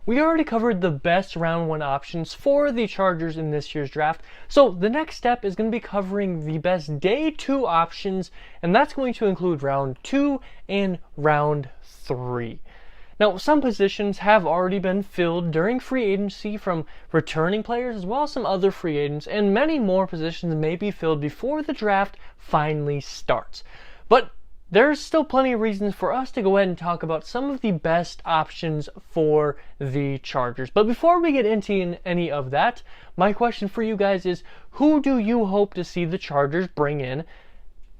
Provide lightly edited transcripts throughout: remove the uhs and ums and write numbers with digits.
we already covered the best round 1 options for the Chargers in this year's draft. So the next step is going to be covering the best day 2 options, and that's going to include round 2 and round 3. Now, some positions have already been filled during free agency from returning players as well as some other free agents, and many more positions may be filled before the draft finally starts. But there's still plenty of reasons for us to go ahead and talk about some of the best options for the Chargers. But before we get into any of that, my question for you guys is, who do you hope to see the Chargers bring in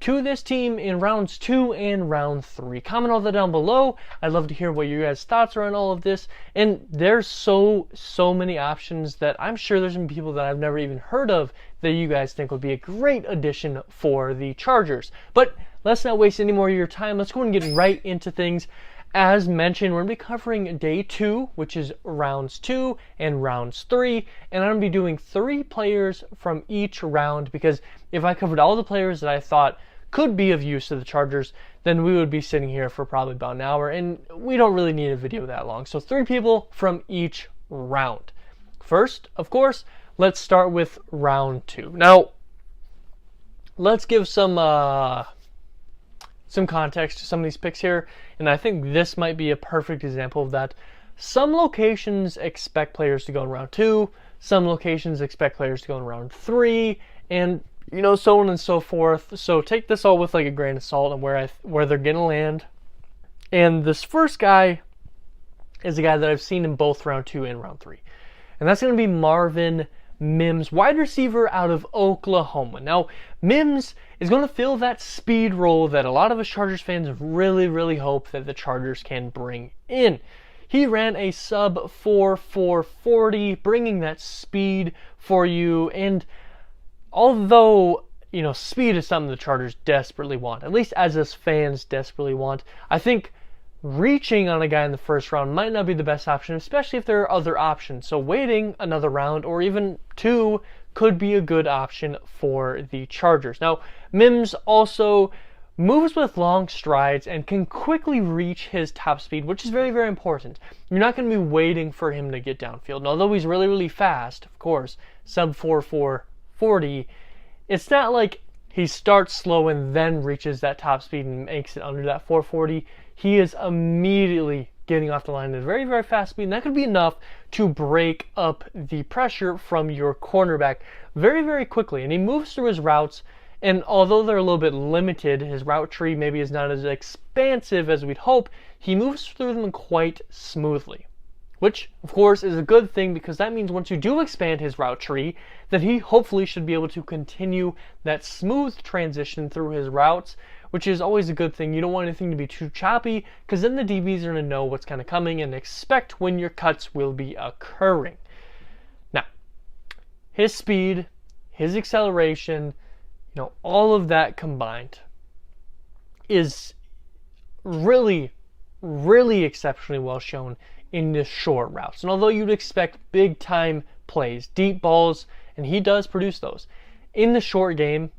to this team in rounds 2 and round 3? Comment all that down below. I'd love to hear what your guys' thoughts are on all of this. And there's so many options that I'm sure there's some people that I've never even heard of that you guys think would be a great addition for the Chargers. But let's not waste any more of your time. Let's go and get right into things. As mentioned, we're going to be covering day 2, which is rounds 2 and rounds 3, and I'm going to be doing 3 players from each round, because if I covered all the players that I thought could be of use to the Chargers, then we would be sitting here for probably about an hour, and we don't really need a video that long. So 3 people from each round. First, of course, let's start with round 2. Now, let's give some context to some of these picks here, and I think this might be a perfect example of that. Some locations expect players to go in round 2, some locations expect players to go in round 3, and so on and so forth. So take this all with like a grain of salt and where they're gonna land. And this first guy is a guy that I've seen in both round 2 and round 3, and that's gonna be Marvin Mims, wide receiver out of Oklahoma. Now, Mims is going to fill that speed role that a lot of us Chargers fans really hope that the Chargers can bring in. He ran a sub 4.40, bringing that speed for you. And although, speed is something the Chargers desperately want, at least as us fans desperately want, I think reaching on a guy in the first round might not be the best option, especially if there are other options. So waiting another round or even 2 could be a good option for the Chargers. Now, Mims also moves with long strides and can quickly reach his top speed, which is very important. You're not going to be waiting for him to get downfield. And although he's really fast, of course, sub 4.40, it's not like he starts slow and then reaches that top speed and makes it under that 4.40. He is immediately getting off the line at a very fast speed, and that could be enough to break up the pressure from your cornerback very quickly. And he moves through his routes, and although they're a little bit limited, his route tree maybe is not as expansive as we'd hope, he moves through them quite smoothly. Which, of course, is a good thing, because that means once you do expand his route tree, that he hopefully should be able to continue that smooth transition through his routes, which is always a good thing. You don't want anything to be too choppy, because then the DBs are going to know what's kind of coming and expect when your cuts will be occurring. Now, his speed, his acceleration, all of that combined is really exceptionally well shown in the short routes. And although you'd expect big time plays, deep balls, and he does produce those, in the short game,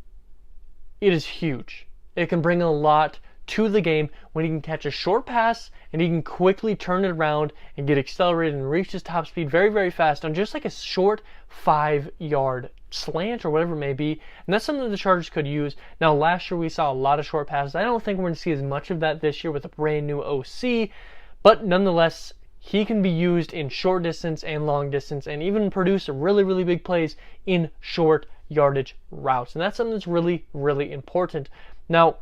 it is huge. It can bring a lot to the game when he can catch a short pass and he can quickly turn it around and get accelerated and reach his top speed very fast on just like a short 5-yard slant or whatever it may be. And that's something that the Chargers could use. Now, last year we saw a lot of short passes. I don't think we're going to see as much of that this year with a brand new OC, but nonetheless, he can be used in short distance and long distance and even produce really big plays in short yardage routes. And that's something that's really important. Now,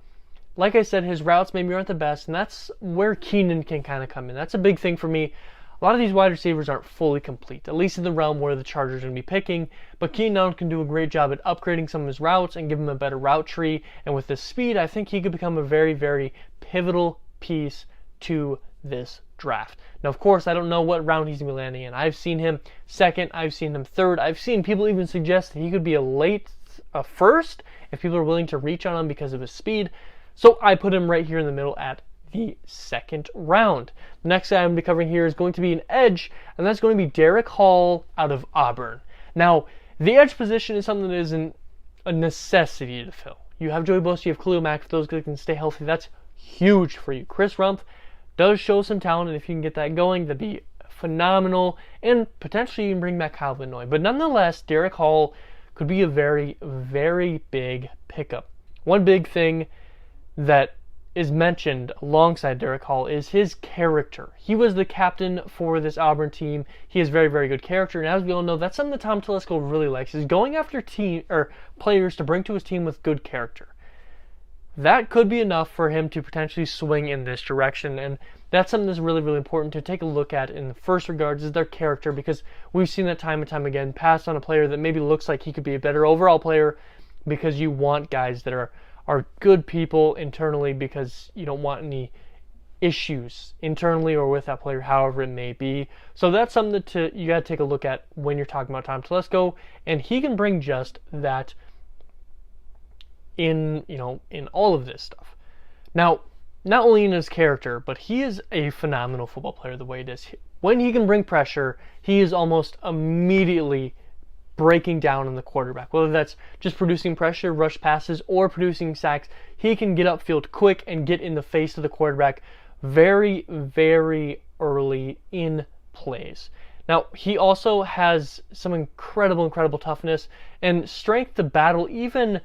like I said, his routes maybe aren't the best, and that's where Keenan can kind of come in. That's a big thing for me. A lot of these wide receivers aren't fully complete, at least in the realm where the Chargers are going to be picking, but Keenan can do a great job at upgrading some of his routes and give him a better route tree, and with this speed, I think he could become a very pivotal piece to this draft. Now, of course, I don't know what round he's going to be landing in. I've seen him second, I've seen him third, I've seen people even suggest that he could be a first if people are willing to reach on him because of his speed. So I put him right here in the middle at the second round. The next guy I'm going to be covering here is going to be an edge, and that's going to be Derek Hall out of Auburn. Now, the edge position is something that isn't a necessity to fill. You have Joey Bosa, you have Khalil Mack. If those guys can stay healthy, that's huge for you. Chris Rumph does show some talent, and if you can get that going, that'd be phenomenal, and potentially even bring back Calvin Noy. But nonetheless, Derek Hall could be a very, very big pickup. One big thing that is mentioned alongside Derek Hall is his character. He was the captain for this Auburn team. He has very, very good character, and as we all know, that's something that Tom Telesco really likes, is going after players to bring to his team with good character. That could be enough for him to potentially swing in this direction, and that's something that's really, really important to take a look at in the first regards, is their character, because we've seen that time and time again, pass on a player that maybe looks like he could be a better overall player, because you want guys that are good people internally, because you don't want any issues internally or with that player, however it may be. So that's something that you got to take a look at when you're talking about Tom Telesco, and he can bring just that in all of this stuff. Now, not only in his character, but he is a phenomenal football player the way it is. When he can bring pressure, he is almost immediately breaking down on the quarterback. Whether that's just producing pressure, rush passes, or producing sacks, he can get upfield quick and get in the face of the quarterback very, very early in plays. Now, he also has some incredible toughness and strength to battle even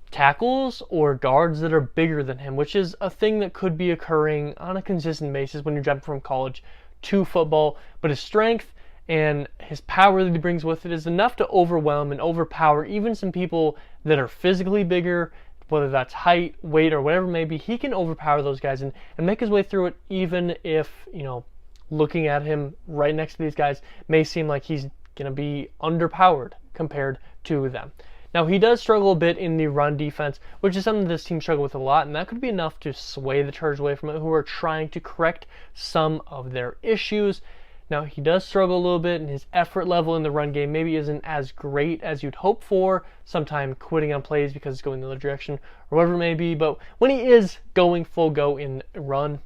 tackles or guards that are bigger than him, which is a thing that could be occurring on a consistent basis when you're jumping from college to football. But his strength and his power that he brings with it is enough to overwhelm and overpower even some people that are physically bigger, whether that's height, weight, or whatever it may be. He can overpower those guys and make his way through it, even if, looking at him right next to these guys may seem like he's going to be underpowered compared to them. Now, he does struggle a bit in the run defense, which is something this team struggled with a lot, and that could be enough to sway the Chargers away from it, who are trying to correct some of their issues. Now, he does struggle a little bit, and his effort level in the run game maybe isn't as great as you'd hope for, sometimes quitting on plays because it's going the other direction, or whatever it may be. But when he is going full go in run,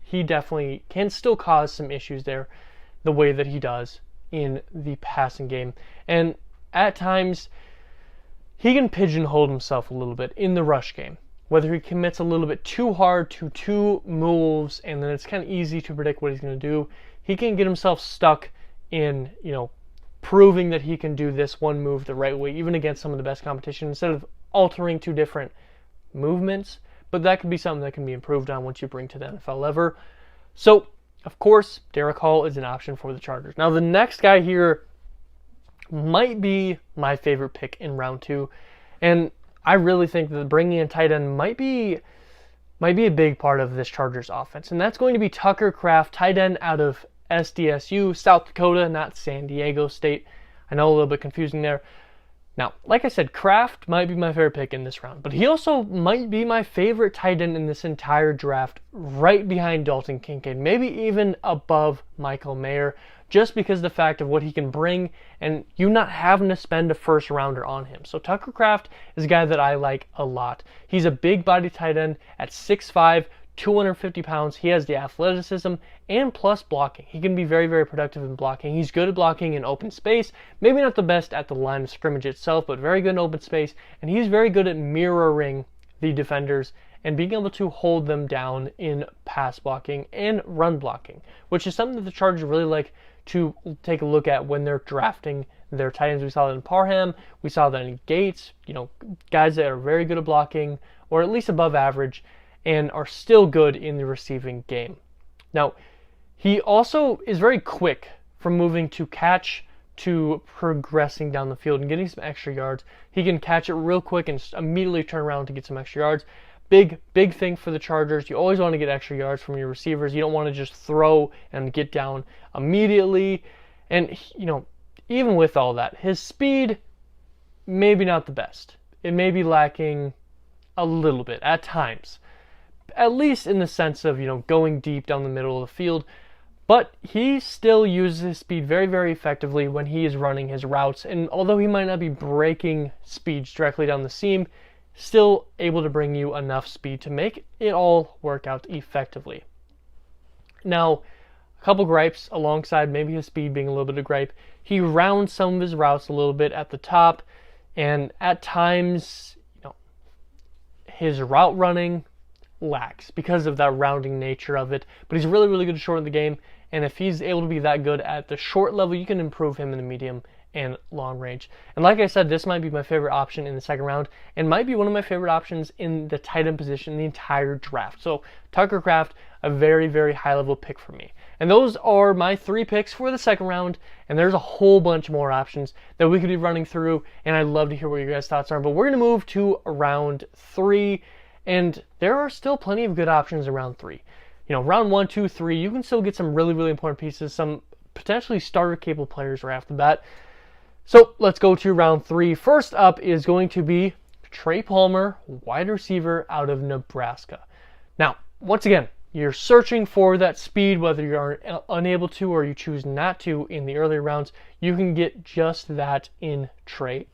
he definitely can still cause some issues there, the way that he does in the passing game. And at times, he can pigeonhole himself a little bit in the rush game. Whether he commits a little bit too hard to two moves, and then it's kind of easy to predict what he's going to do, he can get himself stuck in, proving that he can do this one move the right way, even against some of the best competition, instead of altering two different movements. But that could be something that can be improved on once you bring to the NFL level. So, of course, Derek Hall is an option for the Chargers. Now, the next guy here might be my favorite pick in round 2, and I really think that bringing in tight end might be a big part of this Chargers offense, and that's going to be Tucker Kraft, tight end out of SDSU, South Dakota, not San Diego State. I know, a little bit confusing there. Now, like I said, Kraft might be my favorite pick in this round, but he also might be my favorite tight end in this entire draft, right behind Dalton Kincaid, maybe even above Michael Mayer, just because of the fact of what he can bring and you not having to spend a first rounder on him. So Tucker Kraft is a guy that I like a lot. He's a big body tight end at 6'5", 250 pounds. He has the athleticism and plus blocking. He can be very, very productive in blocking. He's good at blocking in open space. Maybe not the best at the line of scrimmage itself, but very good in open space. And he's very good at mirroring the defenders and being able to hold them down in pass blocking and run blocking, which is something that the Chargers really like to take a look at when they're drafting their tight ends. We saw that in Parham. We saw that in Gates. Guys that are very good at blocking, or at least above average, and are still good in the receiving game. Now, he also is very quick from moving to catch to progressing down the field and getting some extra yards. He can catch it real quick and immediately turn around to get some extra yards. Big thing for the Chargers. You always want to get extra yards from your receivers. You don't want to just throw and get down immediately. And, even with all that, his speed, maybe not the best. It may be lacking a little bit at times. At least in the sense of, going deep down the middle of the field. But he still uses his speed very, very effectively when he is running his routes. And although he might not be breaking speeds directly down the seam, still able to bring you enough speed to make it all work out effectively. Now, a couple gripes alongside maybe his speed being a little bit of gripe. He rounds some of his routes a little bit at the top, and at times, his route running lacks because of that rounding nature of it. But he's really, really good at shortening the game, And if he's able to be that good at the short level, you can improve him in the medium and long range. And like I said, this might be my favorite option in the second round and might be one of my favorite options in the tight end position in the entire draft. So Tucker Kraft, a very, very high level pick for me. And those are my 3 picks for the second round. And there's a whole bunch more options that we could be running through. And I'd love to hear what your guys' thoughts are. But we're going to move to round 3. And there are still plenty of good options in round 3. You know, round 1, 2, 3, you can still get some really, really important pieces, some potentially starter capable players right off the bat. So let's go to round 3. First up is going to be Trey Palmer, wide receiver out of Nebraska. Now, once again, you're searching for that speed, whether you're unable to or you choose not to in the earlier rounds, you can get just that in Trey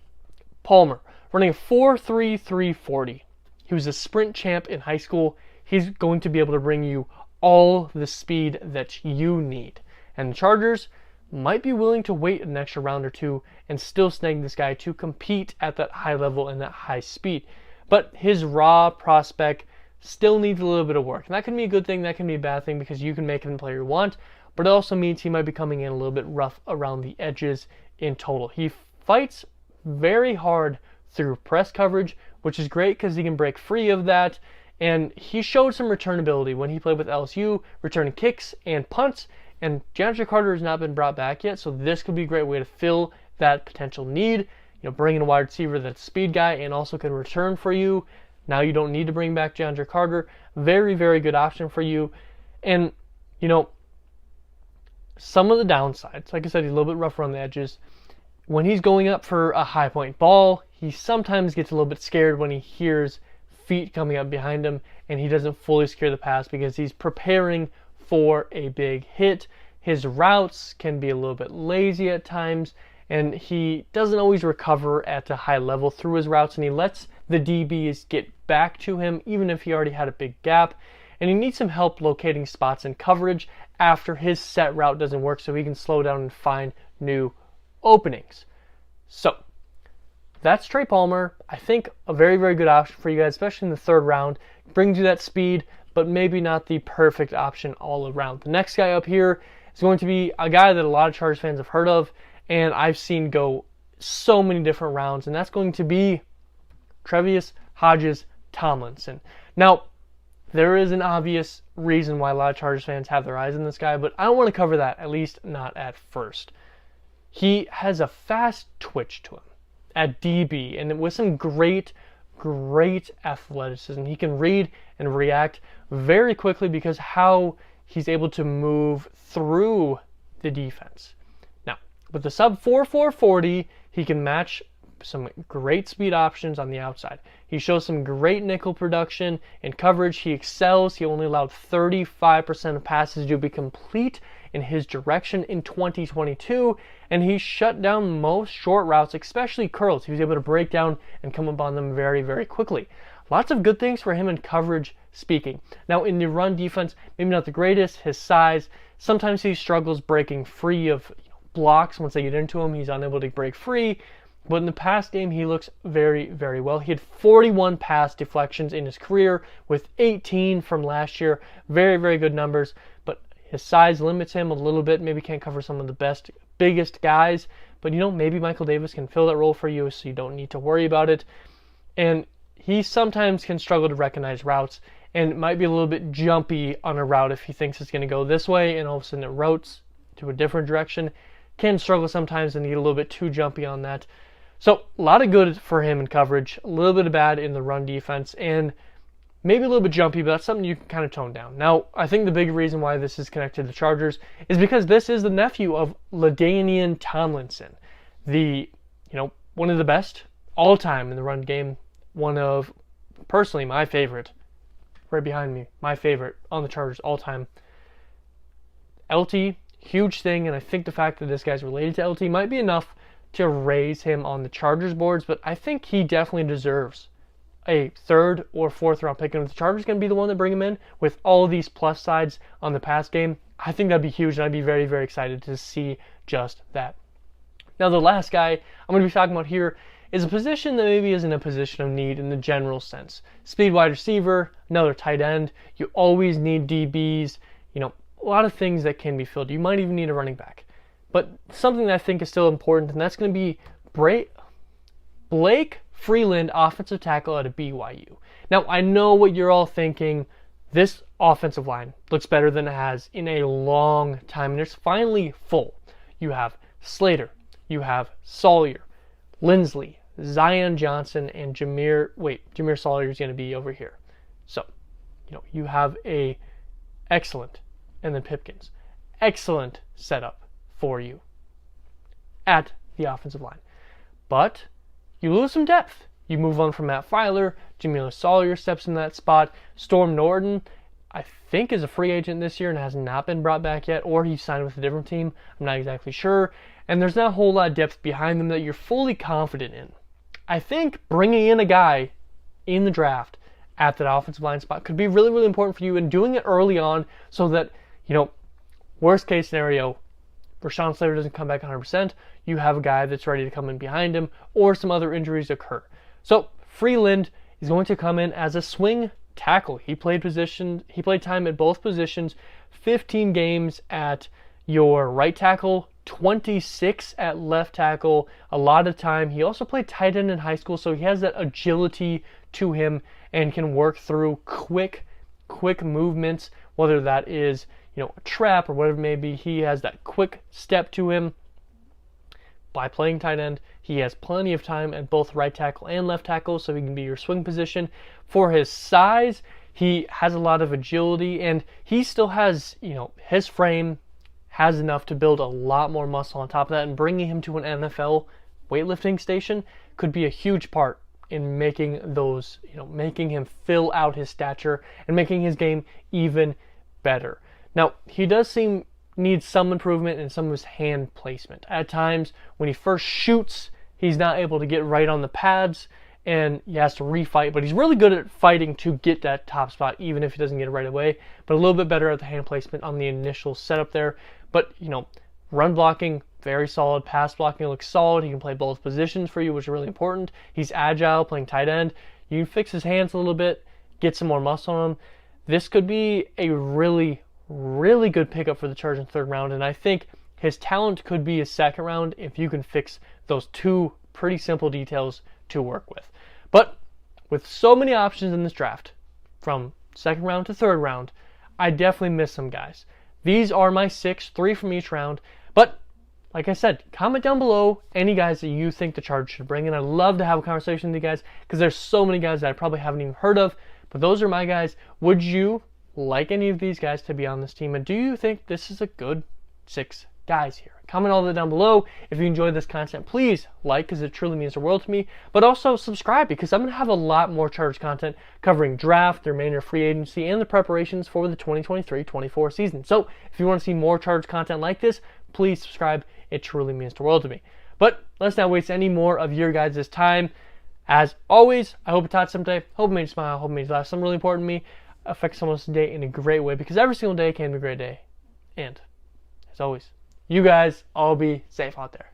Palmer. Running a 4.33 40. He was a sprint champ in high school. He's going to be able to bring you all the speed that you need. And the Chargers might be willing to wait an extra round or 2 and still snag this guy to compete at that high level and that high speed. But his raw prospect still needs a little bit of work. And that can be a good thing, that can be a bad thing, because you can make him the player you want, but it also means he might be coming in a little bit rough around the edges in total. He fights very hard through press coverage, which is great because he can break free of that. And he showed some return ability when he played with LSU, returning kicks and punts. And DeAndre Carter has not been brought back yet, so this could be a great way to fill that potential need. You know, bring in a wide receiver that's a speed guy and also can return for you. Now you don't need to bring back DeAndre Carter. Very, very good option for you. And, you know, some of the downsides, like I said, he's a little bit rough around the edges. When he's going up for a high point ball, he sometimes gets a little bit scared when he hears feet coming up behind him and he doesn't fully secure the pass because he's preparing for a big hit. His routes can be a little bit lazy at times, and he doesn't always recover at a high level through his routes, and he lets the DBs get back to him even if he already had a big gap. And he needs some help locating spots in coverage after his set route doesn't work so he can slow down and find new openings. So that's Trey Palmer. I think a very, very good option for you guys, especially in the third round. Brings you that speed, but maybe not the perfect option all around. The next guy up here is going to be a guy that a lot of Chargers fans have heard of, and I've seen go so many different rounds, and that's going to be Trayvious, Hodges, Tomlinson. Now, there is an obvious reason why a lot of Chargers fans have their eyes on this guy, but I don't want to cover that, at least not at first. He has a fast twitch to him at DB, and with some great athleticism. He can read and react very quickly because how he's able to move through the defense. Now, with the sub 4.4 40, he can match some great speed options on the outside. He shows some great nickel production and coverage. He excels. He only allowed 35% of passes to be complete in his direction in 2022, and he shut down most short routes, especially curls. He was able to break down and come up on them very, very quickly. Lots of good things for him in coverage speaking. Now, in the run defense, maybe not the greatest. His size, sometimes he struggles breaking free of blocks. Once they get into him, he's unable to break free. But in the pass game, he looks very, very well. He had 41 pass deflections in his career with 18 from last year. Very, very good numbers. But his size limits him a little bit. Maybe can't cover some of the biggest guys. But, you know, maybe Michael Davis can fill that role for you so you don't need to worry about it. And he sometimes can struggle to recognize routes and might be a little bit jumpy on a route if he thinks it's going to go this way and all of a sudden it routes to a different direction. Can struggle sometimes and get a little bit too jumpy on that. So a lot of good for him in coverage, a little bit of bad in the run defense, and maybe a little bit jumpy, but that's something you can kind of tone down. Now, I think the big reason why this is connected to the Chargers is because this is the nephew of LaDainian Tomlinson, one of the best all time in the run game, one of, personally, my favorite, right behind me, my favorite on the Chargers all time. LT, huge thing, and I think the fact that this guy's related to LT might be enough to raise him on the Chargers boards, but I think he definitely deserves a third or fourth round pick. And if the Chargers going to be the one that bring him in with all of these plus sides on the pass game, I think that'd be huge, and I'd be very, very excited to see just that. Now, the last guy I'm going to be talking about here is a position that maybe isn't a position of need in the general sense. Speed wide receiver, another tight end. You always need DBs. a lot of things that can be filled. You might even need a running back. But something that I think is still important, and that's going to be Blake Freeland, offensive tackle out of BYU. Now, I know what you're all thinking. This offensive line looks better than it has in a long time, and it's finally full. You have Slater, you have Sawyer, Lindsley, Zion Johnson, and Jameer Sawyer is going to be over here. So, you have a excellent, and then Pipkins, excellent setup for you at the offensive line. But you lose some depth. You move on from Matt Filer, Jameer Sawyer steps in that spot. Storm Norton, I think, is a free agent this year and has not been brought back yet, or he signed with a different team. I'm not exactly sure. And there's not a whole lot of depth behind them that you're fully confident in. I think bringing in a guy in the draft at that offensive line spot could be really, really important for you, and doing it early on so that, worst case scenario, Rashawn Slater doesn't come back 100%, you have a guy that's ready to come in behind him, or some other injuries occur. So Freeland is going to come in as a swing tackle. He played time at both positions, 15 games at your right tackle, 26 at left tackle, a lot of time. He also played tight end in high school, so he has that agility to him and can work through quick movements, whether that is a trap or whatever it may be. He has that quick step to him. By playing tight end, he has plenty of time at both right tackle and left tackle, so he can be your swing position. For his size, he has a lot of agility, and he still has, his frame has enough to build a lot more muscle on top of that, and bringing him to an NFL weightlifting station could be a huge part in making those, making him fill out his stature and making his game even better. Now, he does need some improvement in some of his hand placement. At times, when he first shoots, he's not able to get right on the pads, and he has to refight, but he's really good at fighting to get that top spot, even if he doesn't get it right away, but a little bit better at the hand placement on the initial setup there. But, run blocking, very solid. Pass blocking looks solid. He can play both positions for you, which is really important. He's agile, playing tight end. You can fix his hands a little bit, get some more muscle on him. This could be a really, really good pickup for the Chargers in the third round, and I think his talent could be a second round if you can fix those two pretty simple details to work with. But with so many options in this draft, from second round to third round, I definitely missed some guys. These are my 6, 3 from each round, but like I said, comment down below any guys that you think the Chargers should bring in. I'd love to have a conversation with you guys because there's so many guys that I probably haven't even heard of, but those are my guys. Would you like any of these guys to be on this team, and do you think this is a good 6 guys here? Comment all that down below. If you enjoyed this content, please like, because it truly means the world to me, but also subscribe, because I'm going to have a lot more Chargers content covering draft, the remainder of free agency, and the preparations for the 2023-24 season. So if you want to see more Chargers content like this, please subscribe. It truly means the world to me. But let's not waste any more of your guys' time. As always, I hope it taught someday. Hope it made you smile. Hope it made you laugh. Something really important to me. Affect someone's day in a great way, because every single day can be a great day. And as always, you guys all be safe out there.